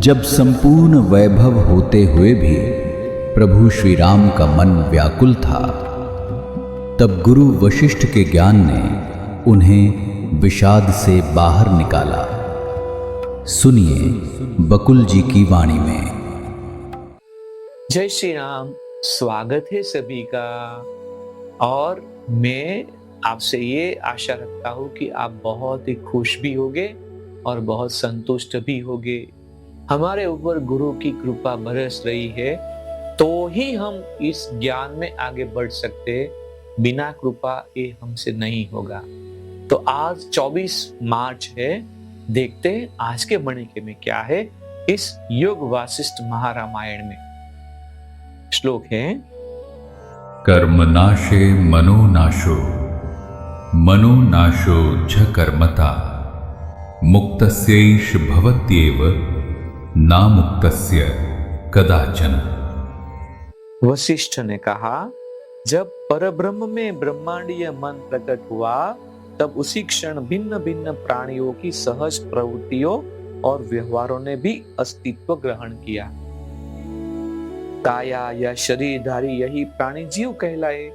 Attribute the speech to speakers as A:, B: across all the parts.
A: जब संपूर्ण वैभव होते हुए भी प्रभु श्री राम का मन व्याकुल था, तब गुरु वशिष्ठ के ज्ञान ने उन्हें विषाद से बाहर निकाला। सुनिए बकुल जी की वाणी में।
B: जय श्री राम। स्वागत है सभी का। और मैं आपसे ये आशा रखता हूं कि आप बहुत ही खुश भी होंगे और बहुत संतुष्ट भी होंगे। हमारे ऊपर गुरु की कृपा बरस रही है तो ही हम इस ज्ञान में आगे बढ़ सकते। बिना कृपा ये हमसे नहीं होगा। तो आज 24 मार्च है। देखते हैं आज के मणिके में क्या है इस योग वासिष्ठ महारामायण में। श्लोक है,
A: कर्मनाशे मनोनाशो मनोनाशो च कर्मता मुक्तस्यैष भवत्येव नामुक्तस्य कदाचन।
B: वशिष्ठ ने कहा, जब परब्रह्म में ब्रह्मांडीय मन प्रकट हुआ तब उसी क्षण भिन्न भिन्न प्राणियों की सहज प्रवृत्तियों और व्यवहारों ने भी अस्तित्व ग्रहण किया। काया या शरीरधारी यही प्राणी जीव कहलाए।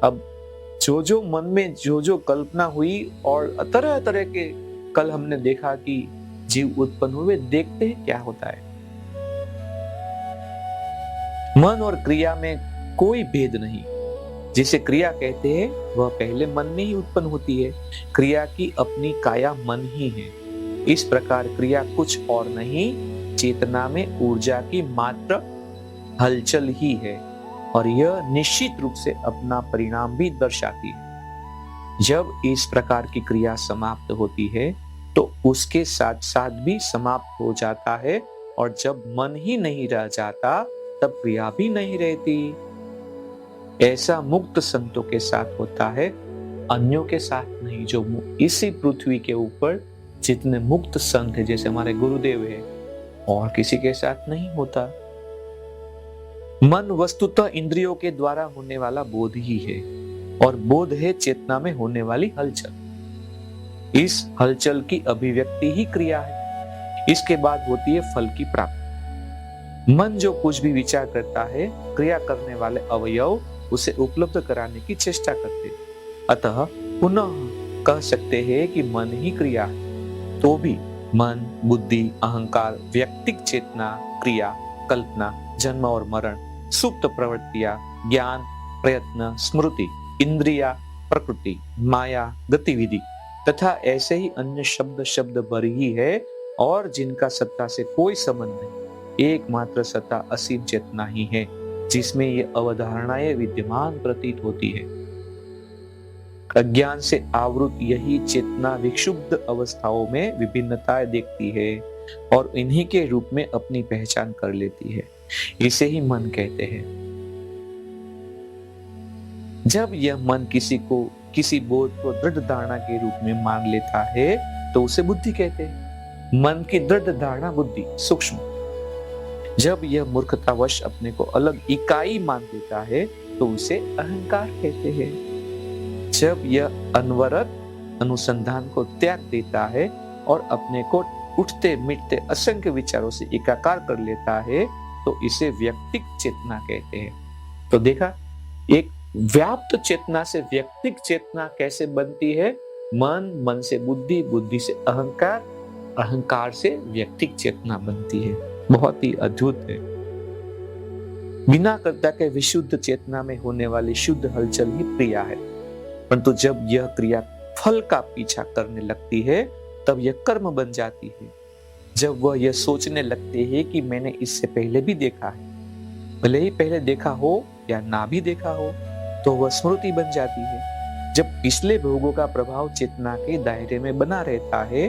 B: अब जो मन में जो कल्पना हुई और तरह तरह के कल हमने देखा कि जीव उत्पन्न हुए, देखते हैं क्या होता है। मन और क्रिया में कोई भेद नहीं। जिसे क्रिया कहते हैं वह पहले मन में ही उत्पन्न होती है। क्रिया की अपनी काया मन ही है। इस प्रकार क्रिया कुछ और नहीं, चेतना में ऊर्जा की मात्र हलचल ही है और यह निश्चित रूप से अपना परिणाम भी दर्शाती है। जब इस प्रकार की क्रिया समाप्त होती है तो उसके साथ साथ भी समाप्त हो जाता है, और जब मन ही नहीं रह जाता तब क्रिया भी नहीं रहती। ऐसा मुक्त संतों के साथ होता है, अन्यों के साथ नहीं। जो इसी पृथ्वी के ऊपर जितने मुक्त संत है, जैसे हमारे गुरुदेव है, और किसी के साथ नहीं होता। मन वस्तुतः इंद्रियों के द्वारा होने वाला बोध ही है, और बोध है चेतना में होने वाली हलचल। इस हलचल की अभिव्यक्ति ही क्रिया है। इसके बाद होती है फल की प्राप्ति। मन जो कुछ भी विचार करता है, क्रिया करने वाले अवयव उसे उपलब्ध कराने की चेष्टा करते। अतः पुनः कह सकते हैं कि मन ही क्रिया है। तो भी मन, बुद्धि, अहंकार, व्यक्तिक चेतना, क्रिया, कल्पना, जन्म और मरण, सुप्त प्रवृत्तियां, ज्ञान, प्रयत्न, स्मृति, इंद्रिया, प्रकृति, माया, गतिविधि तथा ऐसे ही अन्य शब्द भर ही है, और जिनका सत्ता से कोई संबंध नहीं। एकमात्र सत्ता असीम चेतना ही है, जिसमें ये अवधारणाएं विद्यमान प्रतीत होती है। अज्ञान से आवृत यही चेतना विक्षुब्ध अवस्थाओं में विभिन्नताएं देखती है और इन्हीं के रूप में अपनी पहचान कर लेती है। इसे ही मन कहते हैं। जब यह मन किसी बोध को दृढ़ धारणा के रूप में मान लेता है तो उसे बुद्धि कहते हैं। मन की दृढ़ धारणा बुद्धि सूक्ष्म। जब यह मूर्खतावश अपने को अलग इकाई मान लेता है तो उसे अहंकार कहते हैं। जब यह अनवरत अनुसंधान को त्याग देता है और अपने को उठते मिटते असंख्य विचारों से एकाकार कर लेता है तो इसे व्यक्तिक चेतना कहते हैं। तो देखा, एक व्याप्त चेतना से व्यक्तिक चेतना कैसे बनती है। मन से बुद्धि, बुद्धि से अहंकार, अहंकार से व्यक्तिक चेतना बनती है। बहुत ही अद्भुत है। बिना कर्ता के विशुद्ध चेतना में होने वाली शुद्ध हलचल ही क्रिया है। परंतु जब यह क्रिया फल का पीछा करने लगती है तब यह कर्म बन जाती है। जब वह यह सोचने लगते हैं कि मैंने इससे पहले भी देखा है, भले ही पहले देखा हो या ना भी देखा हो, तो वह स्मृति बन जाती है। जब पिछले भोगों का प्रभाव चेतना के दायरे में बना रहता है,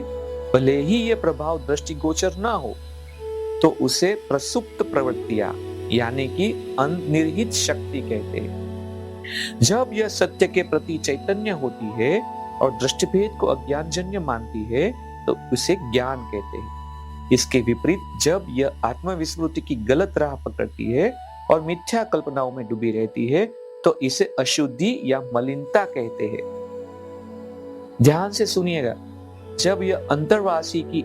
B: भले ही यह प्रभाव दृष्टिगोचर ना हो, तो उसे प्रसुप्त प्रवृत्तियां यानी कि अंतर्निहित शक्ति कहते हैं। जब यह सत्य के प्रति चैतन्य होती है और दृष्टिभेद को अज्ञानजन्य मानती है तो उसे ज्ञान कहते हैं। इसके विपरीत जब यह आत्मविस्मृति की गलत राह पकड़ती है और मिथ्या कल्पनाओं में डूबी रहती है तो इसे अशुद्धि या मलिनता कहते हैं। ध्यान से सुनिएगा, जब यह अंतर्वासी की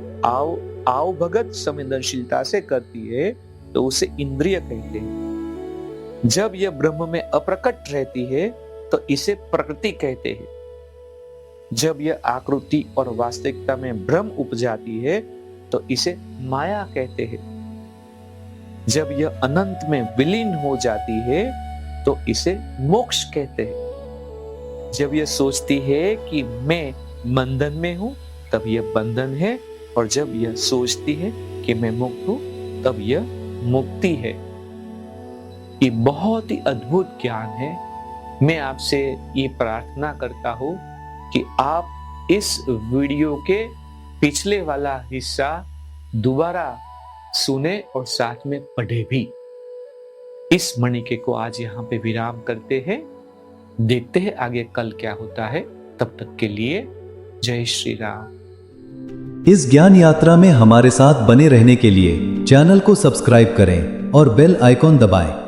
B: आवभगत संवेदनशीलता से करती है तो उसे इंद्रिय कहते हैं। जब यह ब्रह्म में अप्रकट रहती है तो इसे प्रकृति कहते हैं। जब यह आकृति और वास्तविकता में भ्रम उपजाती है तो इसे माया कहते हैं। जब यह अनंत में विलीन हो जाती है तो इसे मोक्ष कहते हैं। जब यह सोचती है कि मैं बंधन में हूं तब यह बंधन है, और जब यह सोचती है कि मैं मुक्त हूं तब यह मुक्ति है। ये बहुत ही अद्भुत ज्ञान है। मैं आपसे ये प्रार्थना करता हूं कि आप इस वीडियो के पिछले वाला हिस्सा दोबारा सुने और साथ में पढ़े भी। इस मणिके को आज यहाँ पे विराम करते हैं। देखते हैं आगे कल क्या होता है। तब तक के लिए जय श्री राम।
C: इस ज्ञान यात्रा में हमारे साथ बने रहने के लिए चैनल को सब्सक्राइब करें और बेल आइकॉन दबाएं।